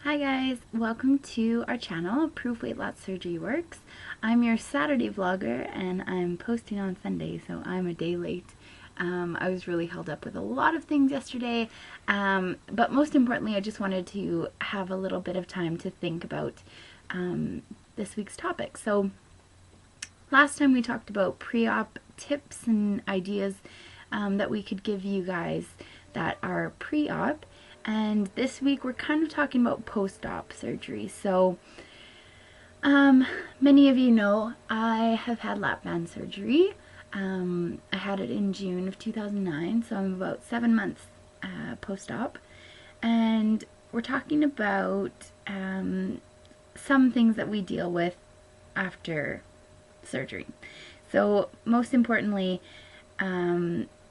Hi guys, welcome to our channel, ProofWLSWorks. I'm your Saturday vlogger and I'm posting on Sunday, so I'm a day late. I was really held up with a lot of things yesterday, but most importantly I just wanted to have a little bit of time to think about this week's topic. So last time we talked about pre-op tips and ideas that we could give you guys that are pre-op. And this week we're kind of talking about post-op surgery. So many of you know I have had lap band surgery. I had it in June of 2009, so I'm about 7 months post-op. And we're talking about some things that we deal with after surgery. So most importantly,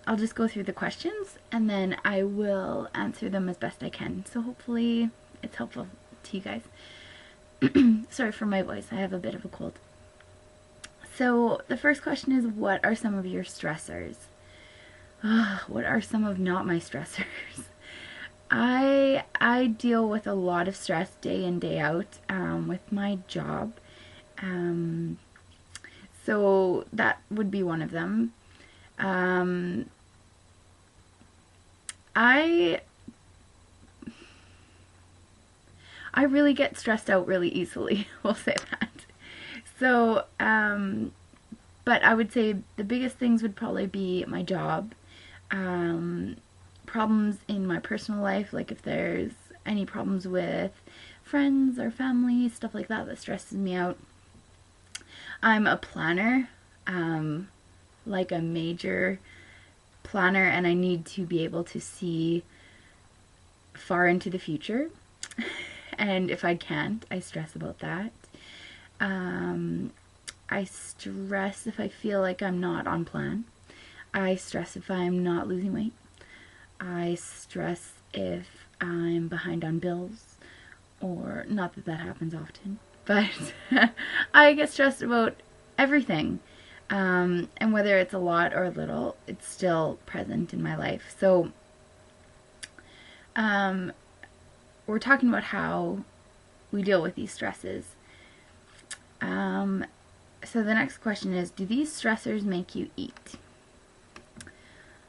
I'll just go through the questions and then I will answer them as best I can. So hopefully it's helpful to you guys. Sorry for my voice, I have a bit of a cold. So the first question is, what are some of your stressors? What are some of not my stressors? I deal with a lot of stress day in, day out with my job. So that would be one of them. I really get stressed out really easily, we'll say that. So, but I would say the biggest things would probably be my job, problems in my personal life, like if there's any problems with friends or family, stuff like that stresses me out. I'm a planner, like a major planner, and I need to be able to see far into the future. And if I can't, I stress about that. I stress if I feel like I'm not on plan. I stress if I'm not losing weight. I stress if I'm behind on bills, or not that that happens often, but I get stressed about everything. And whether it's a lot or a little, it's still present in my life. So we're talking about how we deal with these stresses. So the next question is, do these stressors make you eat?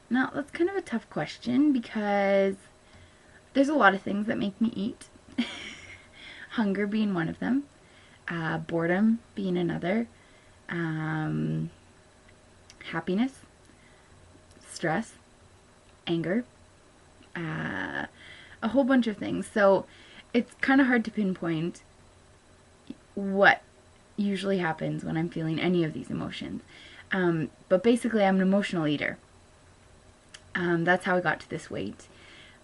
Now, that's kind of a tough question because there's a lot of things that make me eat. Hunger being one of them, boredom being another, happiness, stress, anger, a whole bunch of things. So it's kind of hard to pinpoint what usually happens when I'm feeling any of these emotions. But basically I'm an emotional eater. That's how I got to this weight,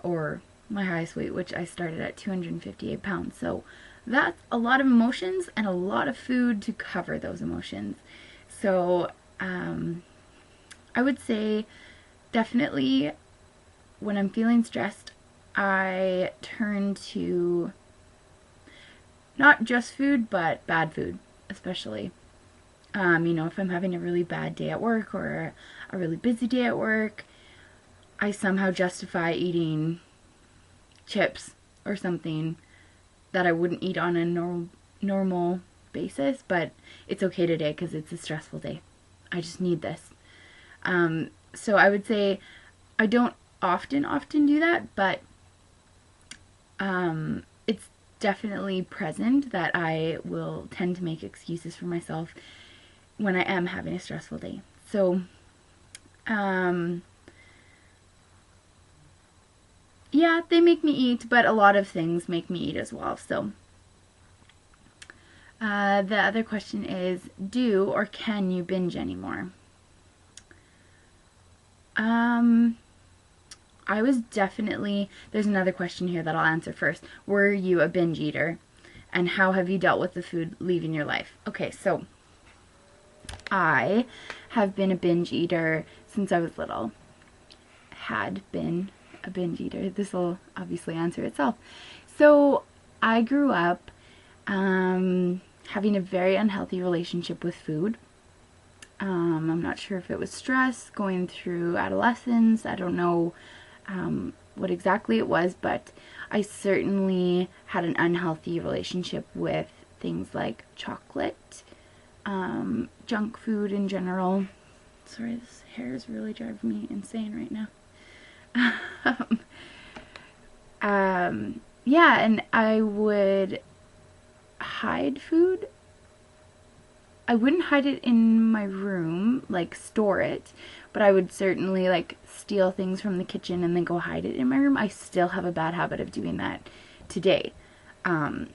or my highest weight, which I started at 258 pounds. So that's a lot of emotions and a lot of food to cover those emotions. So I would say definitely when I'm feeling stressed, I turn to not just food, but bad food, especially. You know, if I'm having a really bad day at work or a really busy day at work, I somehow justify eating chips or something that I wouldn't eat on a normal basis, but it's okay today because it's a stressful day. I just need this. So I would say I don't often do that, but it's definitely present that I will tend to make excuses for myself when I am having a stressful day. So yeah, they make me eat, but a lot of things make me eat as well. So the other question is, do or can you binge anymore? I was definitely, there's another question here that I'll answer first. Were you a binge eater? And how have you dealt with the food leaving your life? Okay, so I have been a binge eater since I was little. Had been a binge eater. This will obviously answer itself. So I grew up having a very unhealthy relationship with food. I'm not sure if it was stress going through adolescence. I don't know what exactly it was, but I certainly had an unhealthy relationship with things like chocolate, junk food in general. Sorry, this hair is really driving me insane right now. Yeah, and I would hide food. I wouldn't hide it in my room, like store it, but I would certainly like steal things from the kitchen and then go hide it in my room. I still have a bad habit of doing that today. I've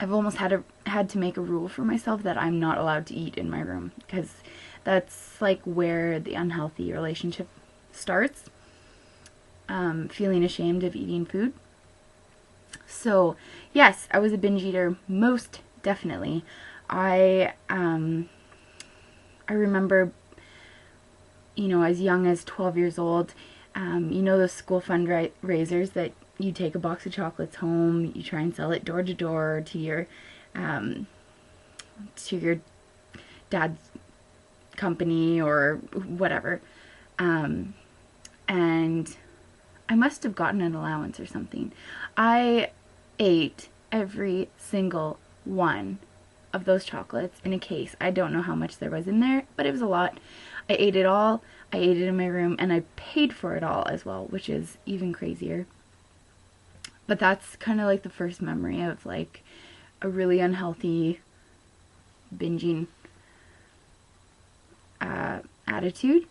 almost had to make a rule for myself that I'm not allowed to eat in my room, because that's like where the unhealthy relationship starts. Feeling ashamed of eating food. So yes, I was a binge eater, most definitely. I remember, you know, as young as 12 years old, you know, those school fundraisers that you take a box of chocolates home, you try and sell it door to door to your dad's company or whatever. And I must have gotten an allowance or something. I ate every single one of those chocolates in a case. I don't know how much there was in there, but it was a lot. I ate it all. I ate it in my room, and I paid for it all as well, which is even crazier. But that's kind of like the first memory of like a really unhealthy binging attitude.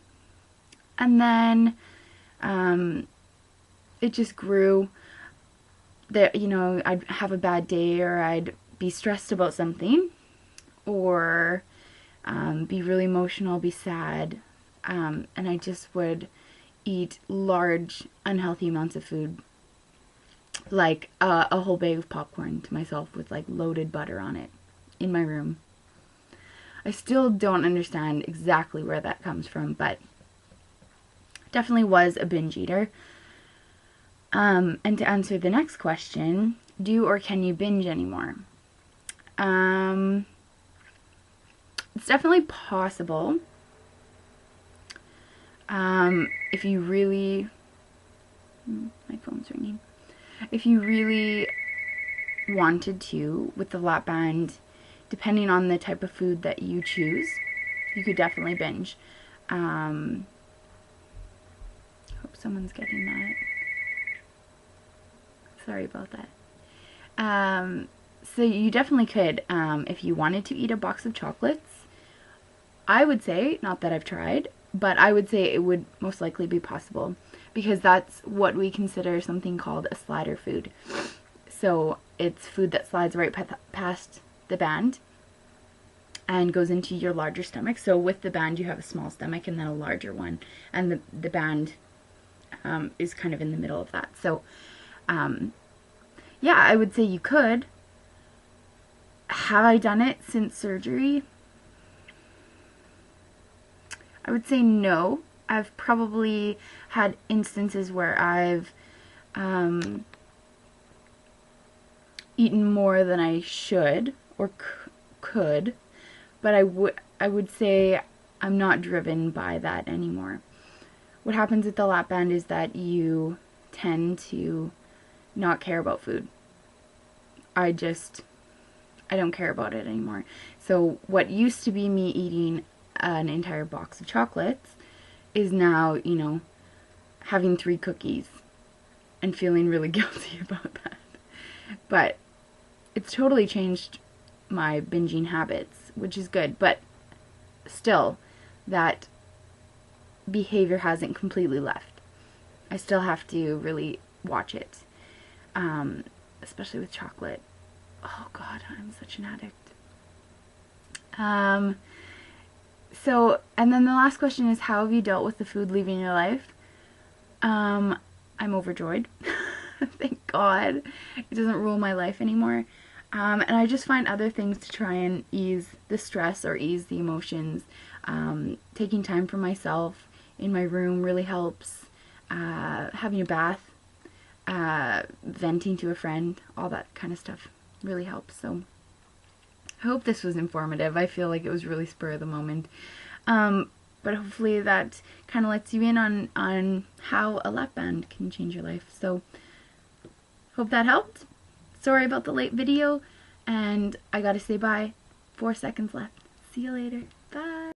And then it just grew. That, you know, I'd have a bad day, or I'd be stressed about something, or be really emotional, be sad, and I just would eat large unhealthy amounts of food, like a whole bag of popcorn to myself with like loaded butter on it in my room. I still don't understand exactly where that comes from, but definitely was a binge eater. And to answer the next question, do or can you binge anymore? It's definitely possible. If you really, my phone's ringing. If you really wanted to, with the lap band, depending on the type of food that you choose, you could definitely binge. Hope someone's getting that. Sorry about that. So you definitely could, if you wanted to eat a box of chocolates. I would say, not that I've tried, but I would say it would most likely be possible, because that's what we consider something called a slider food. So it's food that slides right past the band and goes into your larger stomach. So with the band you have a small stomach and then a larger one, and the band is kind of in the middle of that. So yeah, I would say you could. Have I done it since surgery? I would say no. I've probably had instances where I've eaten more than I should or could, but I would say I'm not driven by that anymore. What happens with the lap band is that you tend to not care about food. I don't care about it anymore. So what used to be me eating an entire box of chocolates is now, you know, having 3 cookies and feeling really guilty about that. But it's totally changed my binging habits, which is good, but still, that behavior hasn't completely left. I still have to really watch it, especially with chocolate. Oh God, I'm such an addict. So, and then the last question is, how have you dealt with the food leaving your life? I'm overjoyed. Thank God. It doesn't rule my life anymore. And I just find other things to try and ease the stress or ease the emotions. Taking time for myself in my room really helps. Having a bath, venting to a friend, all that kind of stuff really helps. So I hope this was informative. I feel like it was really spur of the moment. but hopefully that kind of lets you in on how a lap band can change your life. So hope that helped. Sorry about the late video, and I gotta say bye. 4 seconds left. See you later. Bye.